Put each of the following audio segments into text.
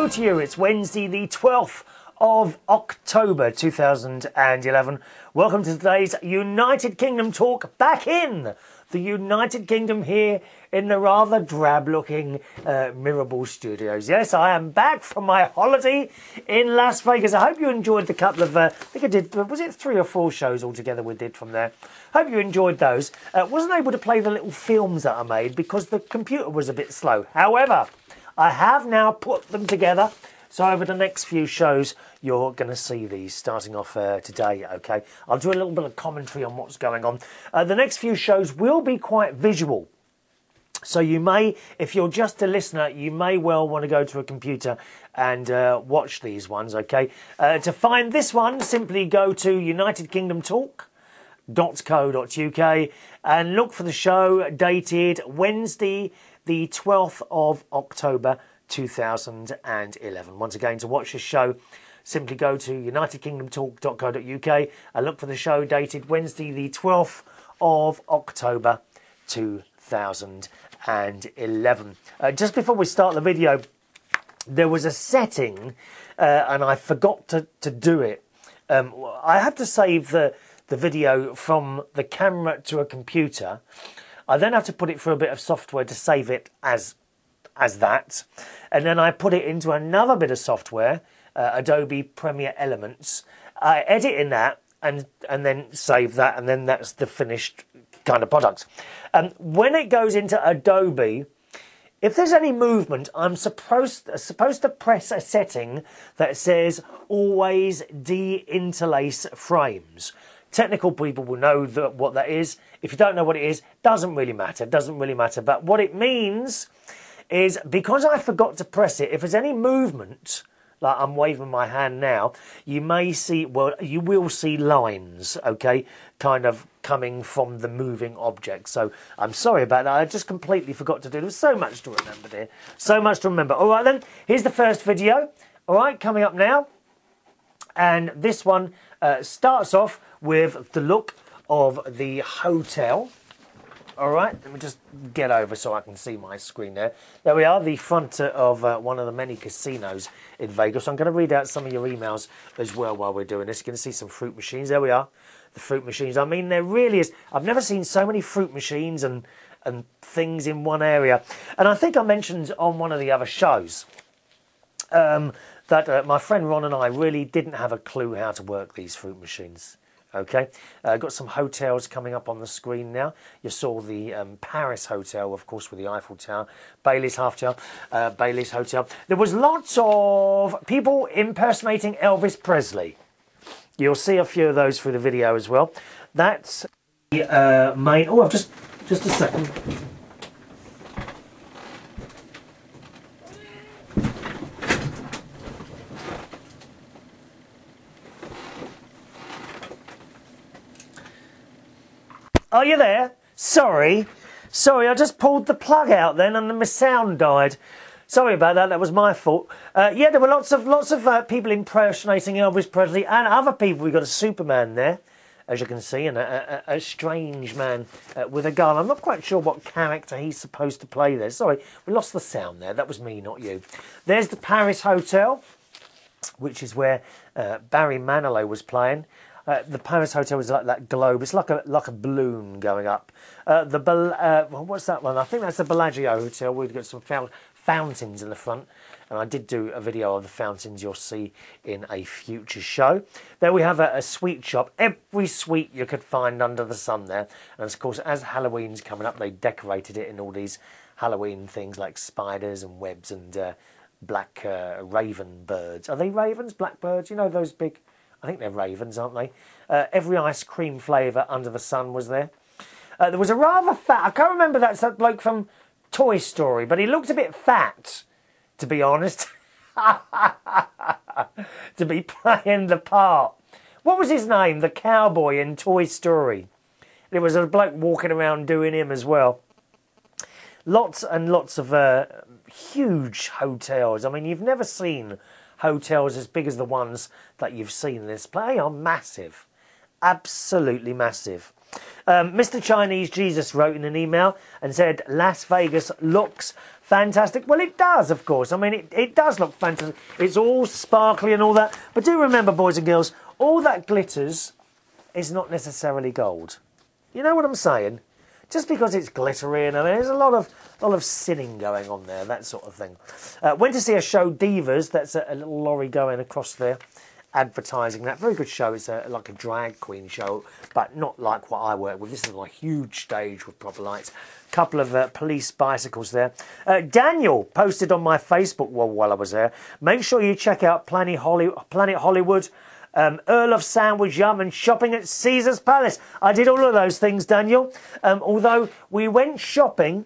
Hello to you, it's Wednesday the 12th of October 2011. Welcome to today's United Kingdom talk back in the United Kingdom here in the rather drab looking Mirable Studios. Yes, I am back from my holiday in Las Vegas. I hope you enjoyed the couple of, I think I did, was it 3 or 4 shows altogether we did from there? Hope you enjoyed those. Wasn't able to play the little films that I made because the computer was a bit slow. However, I have now put them together, so over the next few shows you're going to see these starting off today, okay? I'll do a little bit of commentary on what's going on. The next few shows will be quite visual, so you may, if you're just a listener, you may well want to go to a computer and watch these ones, okay? To find this one, simply go to unitedkingdomtalk.co.uk and look for the show dated Wednesday the 12th of October 2011. Once again, to watch the show, simply go to unitedkingdomtalk.co.uk and look for the show dated Wednesday the 12th of October 2011. Just before we start the video, there was a setting and I forgot to do it. I have to save the video from the camera to a computer. I then have to put it through a bit of software to save it as that, and then I put it into another bit of software, Adobe Premiere Elements. I edit in that and then save that, and then that's the finished kind of product. When it goes into Adobe, if there's any movement, I'm supposed to press a setting that says always de-interlace frames. Technical people will know what that is. If you don't know what it is, doesn't really matter. But what it means is, because I forgot to press it, if there's any movement, like I'm waving my hand now, you may see, well, you will see lines, okay, kind of coming from the moving object. So I'm sorry about that. I just completely forgot to do it. There's so much to remember there. So much to remember. All right, then. Here's the first video. All right, coming up now. And this one starts off with the look of the hotel. All right, let me just get over so I can see my screen there. There we are, the front of one of the many casinos in Vegas. I'm going to read out some of your emails as well while we're doing this. You're going to see some fruit machines. There we are, the fruit machines. I mean, there really is. I've never seen so many fruit machines and things in one area. And I think I mentioned on one of the other shows that my friend Ron and I really didn't have a clue how to work these fruit machines. Okay, got some hotels coming up on the screen now. You saw the Paris hotel, of course, with the Eiffel Tower, Bailey's Hotel. There was lots of people impersonating Elvis Presley. You'll see a few of those through the video as well. That's the main. Oh, just a second. Are you there? Sorry, I just pulled the plug out then and my sound died. Sorry about that, that was my fault. Yeah, there were lots of people impersonating Elvis Presley and other people. We've got a Superman there, as you can see, and a strange man with a gun. I'm not quite sure what character he's supposed to play there. Sorry, we lost the sound there. That was me, not you. There's the Paris Hotel, which is where Barry Manilow was playing. The Paris Hotel is like that globe. It's like a balloon going up. What's that one? I think that's the Bellagio Hotel. We've got some fountains in the front. And I did do a video of the fountains you'll see in a future show. There we have a sweet shop. Every sweet you could find under the sun there. And of course, as Halloween's coming up, they decorated it in all these Halloween things like spiders and webs and black raven birds. Are they ravens? Blackbirds? You know, those big... I think they're ravens, aren't they? Every ice cream flavour under the sun was there. There was a rather fat... I can't remember that's that bloke from Toy Story, but he looked a bit fat, to be honest. To be playing the part. What was his name? The cowboy in Toy Story. There was a bloke walking around doing him as well. Lots and lots of huge hotels. I mean, you've never seen hotels as big as the ones that you've seen in this play. They are massive, absolutely massive. Mr. Chinese Jesus wrote in an email and said, Las Vegas looks fantastic. Well, it does, of course. I mean, it does look fantastic. It's all sparkly and all that. But do remember, boys and girls, all that glitters is not necessarily gold. You know what I'm saying? Just because it's glittery, and I mean, there's a lot of sinning going on there, that sort of thing. Went to see a show, Divas. That's a little lorry going across there, advertising that. Very good show. It's like a drag queen show, but not like what I work with. This is a huge stage with proper lights. Couple of police bicycles there. Daniel posted on my Facebook wall while I was there. Make sure you check out Planet Hollywood. Earl of Sandwich Yum and shopping at Caesar's Palace. I did all of those things, Daniel. Although we went shopping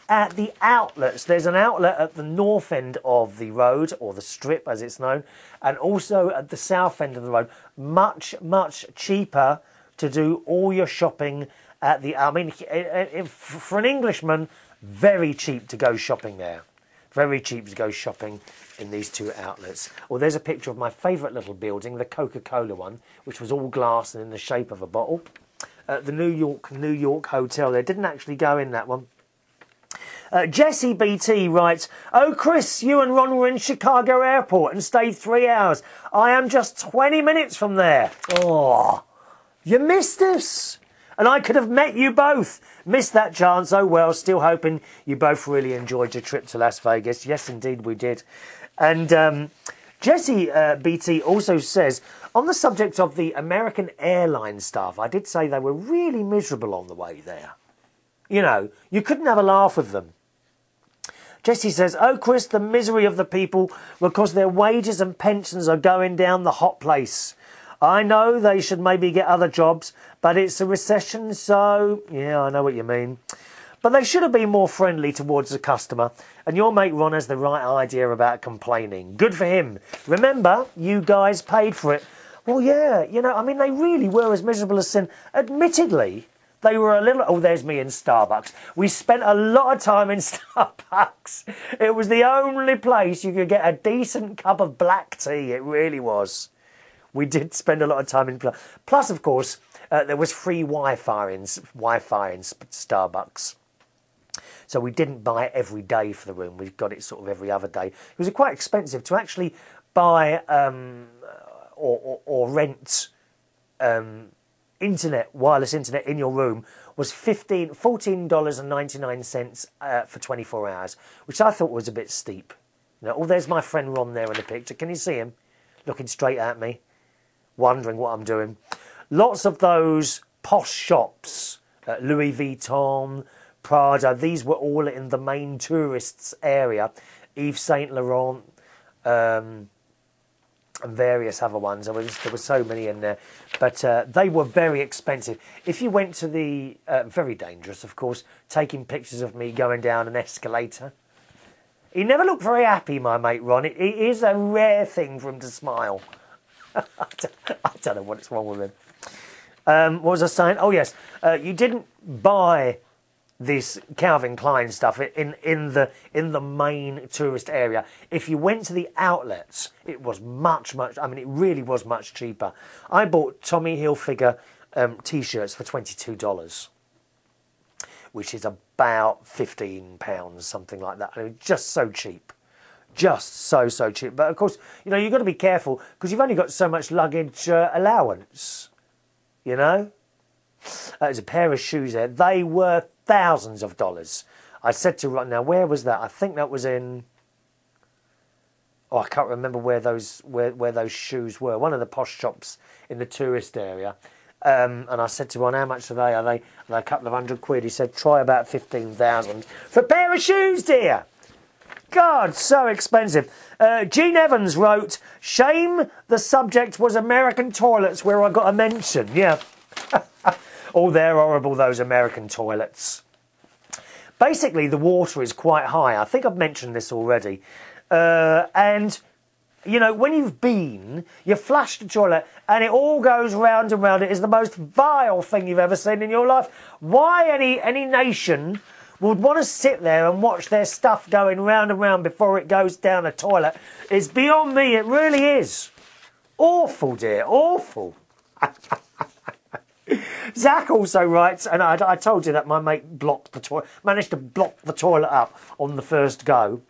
at the outlets. There's an outlet at the north end of the road, or the strip as it's known, and also at the south end of the road. Much, much cheaper to do all your shopping at the... I mean, for an Englishman, very cheap to go shopping there. Very cheap to go shopping in these two outlets. Well, there's a picture of my favourite little building, the Coca-Cola one, which was all glass and in the shape of a bottle. The New York Hotel there. Didn't actually go in that one. Jesse BT writes, oh, Chris, you and Ron were in Chicago Airport and stayed 3 hours. I am just 20 minutes from there. Oh, you missed us. And I could have met you both. Missed that chance. Oh, well, still hoping you both really enjoyed your trip to Las Vegas. Yes, indeed, we did. And Jesse BT also says, on the subject of the American Airlines staff, I did say they were really miserable on the way there. You know, you couldn't have a laugh with them. Jesse says, oh, Chris, the misery of the people because their wages and pensions are going down the hot place. I know they should maybe get other jobs, but it's a recession, so... Yeah, I know what you mean. But they should have been more friendly towards the customer, and your mate Ron has the right idea about complaining. Good for him. Remember, you guys paid for it. Well, yeah, you know, I mean, they really were as miserable as sin. Admittedly, they were a little... Oh, there's me in Starbucks. We spent a lot of time in Starbucks. It was the only place you could get a decent cup of black tea. It really was. We did spend a lot of time in... Plus, of course, there was free Wi-Fi in Starbucks. So we didn't buy it every day for the room. We got it sort of every other day. It was quite expensive to actually buy or rent wireless internet in your room was $14.99 for 24 hours, which I thought was a bit steep. You know, oh, there's my friend Ron there in the picture. Can you see him? Looking straight at me, wondering what I'm doing. Lots of those posh shops, Louis Vuitton, Prada, these were all in the main tourists area. Yves Saint Laurent, and various other ones. There were so many in there, but they were very expensive. If you went to the very dangerous, of course, taking pictures of me going down an escalator. He never looked very happy, my mate Ron. It is a rare thing for him to smile. I don't know what's wrong with him. What was I saying? Oh yes, you didn't buy this Calvin Klein stuff in the main tourist area. If you went to the outlets, it was much. I mean, it really was much cheaper. I bought Tommy Hilfiger t-shirts for $22, which is about £15, something like that. I mean, just so cheap. Just so cheap. But of course, you know, you've got to be careful because you've only got so much luggage allowance. You know? There's a pair of shoes there. They were thousands of dollars. I said to Ron, now where was that? I think that was in... Oh, I can't remember where those shoes were. One of the posh shops in the tourist area. And I said to Ron, how much are they? Are they a couple of £100? He said, try about 15,000 for a pair of shoes, dear. God, so expensive. Gene Evans wrote, shame the subject was American toilets where I got a mention. Yeah. Oh, they're horrible, those American toilets. Basically, the water is quite high. I think I've mentioned this already. And, you know, when you've been, you flush the toilet and it all goes round and round. It is the most vile thing you've ever seen in your life. Why any nation would want to sit there and watch their stuff going round and round before it goes down a toilet is beyond me. It really is. Awful, dear. Awful. Zach also writes, and I told you that my mate managed to block the toilet up on the first go,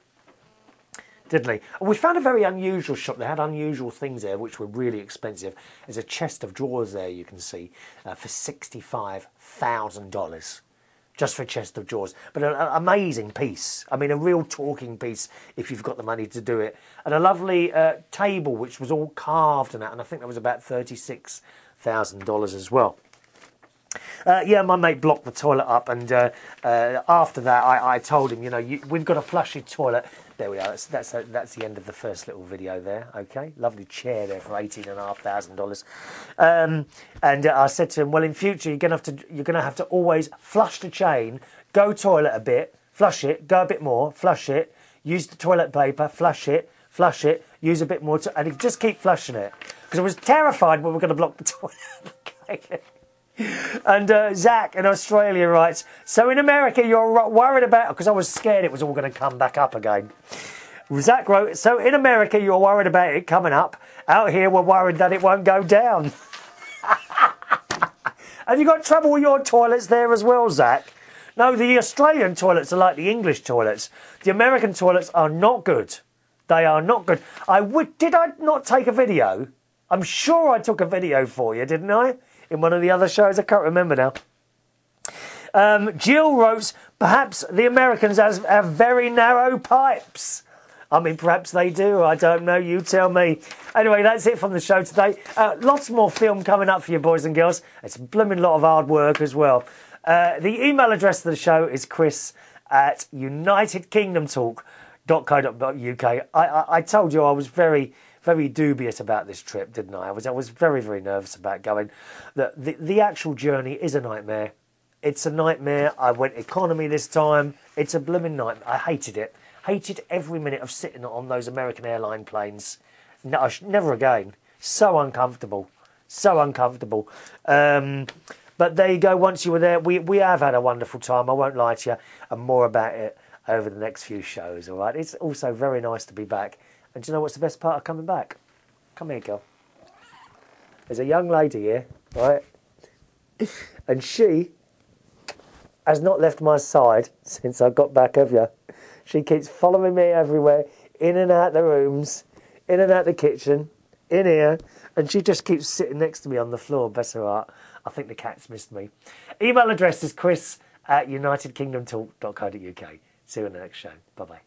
didn't he? And we found a very unusual shop. They had unusual things there, which were really expensive. There's a chest of drawers there, you can see, for $65,000. Just for a chest of drawers. But an amazing piece. I mean, a real talking piece if you've got the money to do it. And a lovely table, which was all carved and that. And I think that was about $36,000 as well. Yeah, my mate blocked the toilet up, and after that, I told him, you know, we've got to flush your toilet. There we are. That's the end of the first little video there. Okay, lovely chair there for $18,500. And I said to him, well, in future, you're gonna have to always flush the chain, go toilet a bit, flush it, go a bit more, flush it, use the toilet paper, flush it, use a bit more, and he'd just keep flushing it because I was terrified we were going to block the toilet. Okay. And Zach in Australia writes, so in America you're worried about, because I was scared it was all going to come back up again. Zach wrote, so in America you're worried about it coming up. Out here we're worried that it won't go down. Have you got trouble with your toilets there as well, Zach? No, the Australian toilets are like the English toilets. The American toilets are not good. They are not good. Did I not take a video? I'm sure I took a video for you, didn't I? In one of the other shows, I can't remember now. Jill wrote, perhaps the Americans have very narrow pipes. I mean, perhaps they do. I don't know. You tell me. Anyway, that's it from the show today. Lots more film coming up for you, boys and girls. It's a blooming lot of hard work as well. The email address for the show is chris@unitedkingdomtalk.co.uk. I told you I was very dubious about this trip, didn't I? I was very nervous about going. The actual journey is a nightmare. It's a nightmare. I went economy this time. It's a blooming nightmare. I hated it. Hated every minute of sitting on those American airline planes. No, never again. So uncomfortable. So uncomfortable. But there you go. Once you were there, we have had a wonderful time. I won't lie to you. And more about it over the next few shows, all right? It's also very nice to be back. And do you know what's the best part of coming back? Come here, girl. There's a young lady here, right? And she has not left my side since I got back, have you? She keeps following me everywhere, in and out the rooms, in and out the kitchen, in here, and she just keeps sitting next to me on the floor, bless her heart. I think the cat's missed me. Email address is chris@unitedkingdomtalk.co.uk. See you in the next show. Bye-bye.